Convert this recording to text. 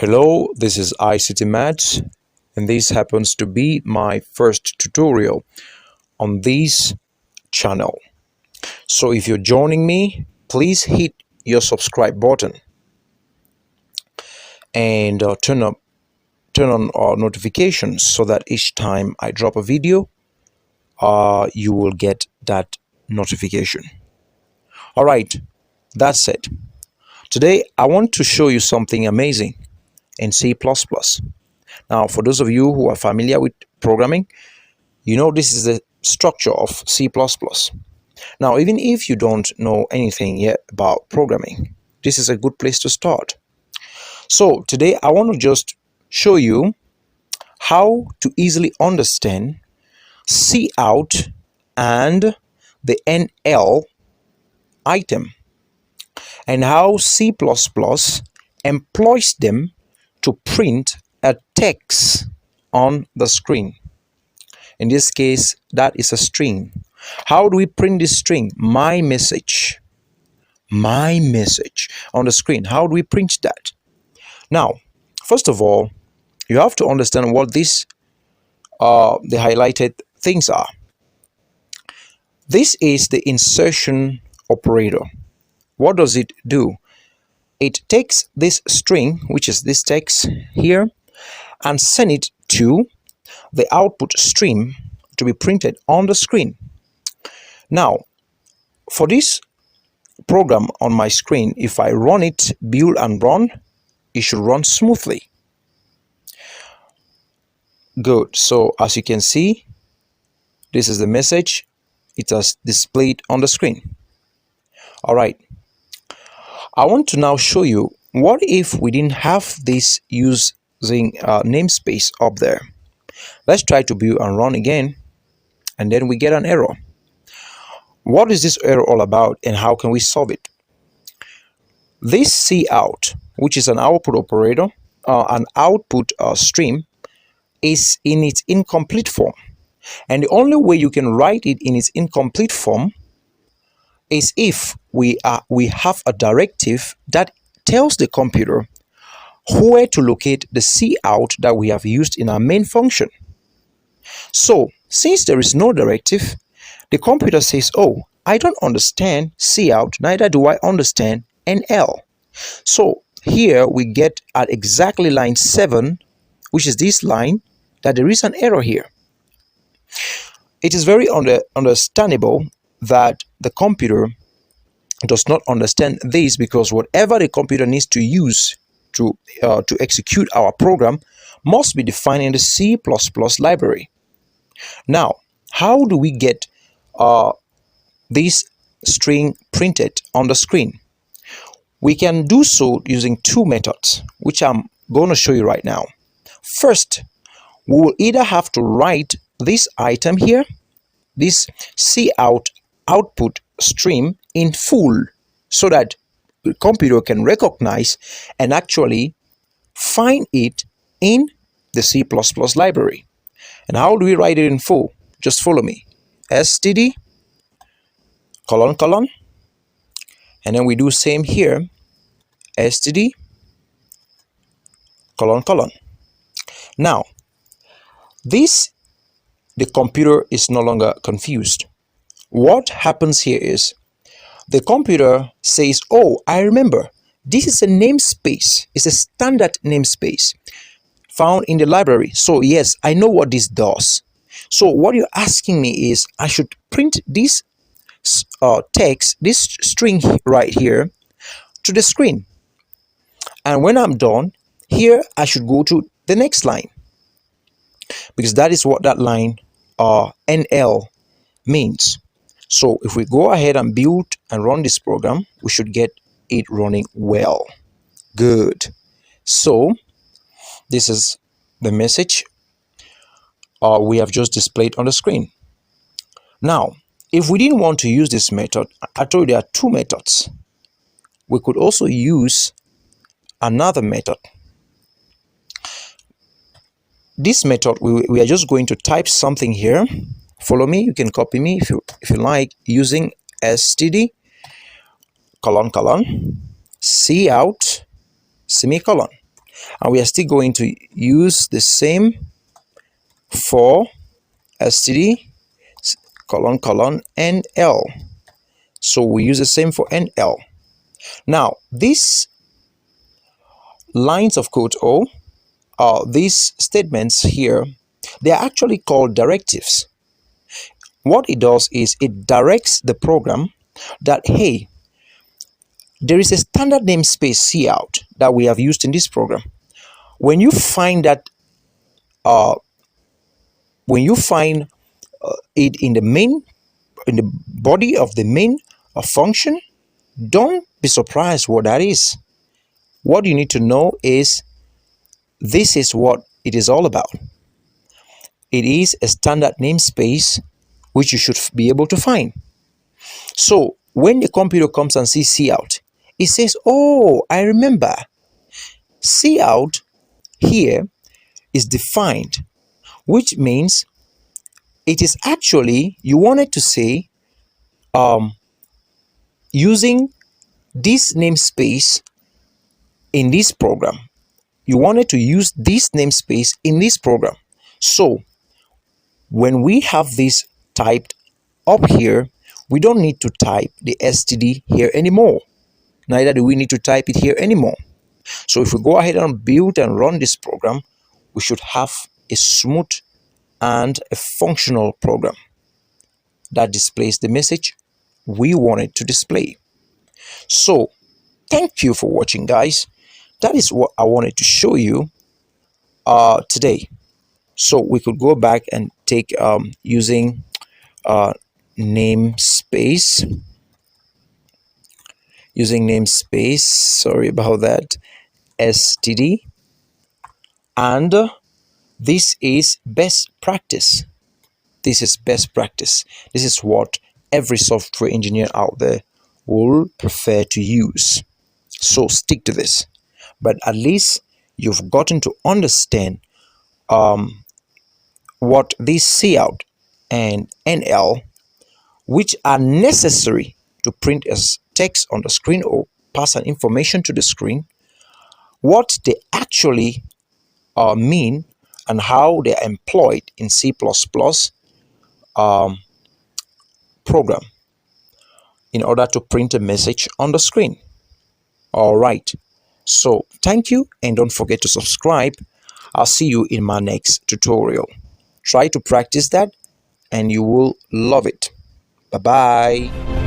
Hello, this is ICTmaths, and this happens to be my first tutorial on this channel. So if you're joining me, please hit your subscribe button and turn on notifications so that each time I drop a video, you will get that notification. All right, that's it. Today I want to show you something amazing in C++. Now, for those of you who are familiar with programming, you know this is the structure of C++. Now, even if you don't know anything yet about programming, this is a good place to start. So today I want to just show you how to easily understand cout and the endl item and how C++ employs them to print a text on the screen. In this case, that is a string. How do we print this string? My message on the screen. How do we print that? Now, first of all, you have to understand what the highlighted things are. This is the insertion operator. What does it do? It takes this string, which is this text here, and send it to the output stream to be printed on the screen. Now, for this program on my screen, if I run it, build and run, it should run smoothly. Good. So as you can see, this is the message. It has displayed on the screen. All right. I want to now show you what if we didn't have this using namespace up there. Let's try to build and run again, and then we get an error. What is this error all about, and how can we solve it? This cout, which is an output operator, an output stream, is in its incomplete form. And the only way you can write it in its incomplete form is if we have a directive that tells the computer where to locate the cout that we have used in our main function. So, since there is no directive, the computer says, oh, I don't understand cout, neither do I understand endl. So here we get at exactly line 7, which is this line, that there is an error here. It is very understandable that the computer does not understand this, because whatever the computer needs to use to execute our program must be defined in the C++ library. Now, how do we get this string printed on the screen? We can do so using two methods, which I'm going to show you right now. First, we will either have to write this item here, this cout output stream, in full so that the computer can recognize and actually find it in the C++ library. And how do we write it in full? Just follow me. std : and then we do same here, std : Now, the computer is no longer confused. What happens here is the computer says, oh, I remember, this is a namespace. It's a standard namespace found in the library. So yes, I know what this does. So what you're asking me is I should print this text, this string right here, to the screen. And when I'm done, here I should go to the next line, because that is what that line endl means. So if we go ahead and build and run this program, we should get it running well. Good. So this is the message we have just displayed on the screen. Now, if we didn't want to use this method, I told you there are two methods. We could also use another method. This method, we are just going to type something here. Follow me. You can copy me if you like, using std : cout semicolon. And we are still going to use the same for std colon colon NL. So we use the same for NL. Now, these lines of code O, these statements here, they are actually called directives. What it does is it directs the program that, hey, there is a standard namespace cout that we have used in this program. When you find that, uh, when you find it in the body of the main function, don't be surprised what that is. What you need to know is this is what it is all about. It is a standard namespace which you should be able to find. So when the computer comes and sees cout, it says, oh, I remember. Cout here is defined, which means it is actually, you wanted to say, using this namespace in this program. You wanted to use this namespace in this program. So when we have this typed up here, we don't need to type the std here anymore. Neither do we need to type it here anymore. So if we go ahead and build and run this program, we should have a smooth and a functional program that displays the message we wanted to display. So thank you for watching, guys. That is what I wanted to show you today. So we could go back and take using namespace, sorry about that, std, and this is best practice. This is best practice. This is what every software engineer out there will prefer to use. So stick to this. But at least you've gotten to understand what this cout and NL, which are necessary to print as text on the screen or pass an information to the screen, what they actually mean and how they are employed in C++ program in order to print a message on the screen. All right. So thank you, and don't forget to subscribe. I'll see you in my next tutorial. Try to practice that and you will love it. Bye-bye.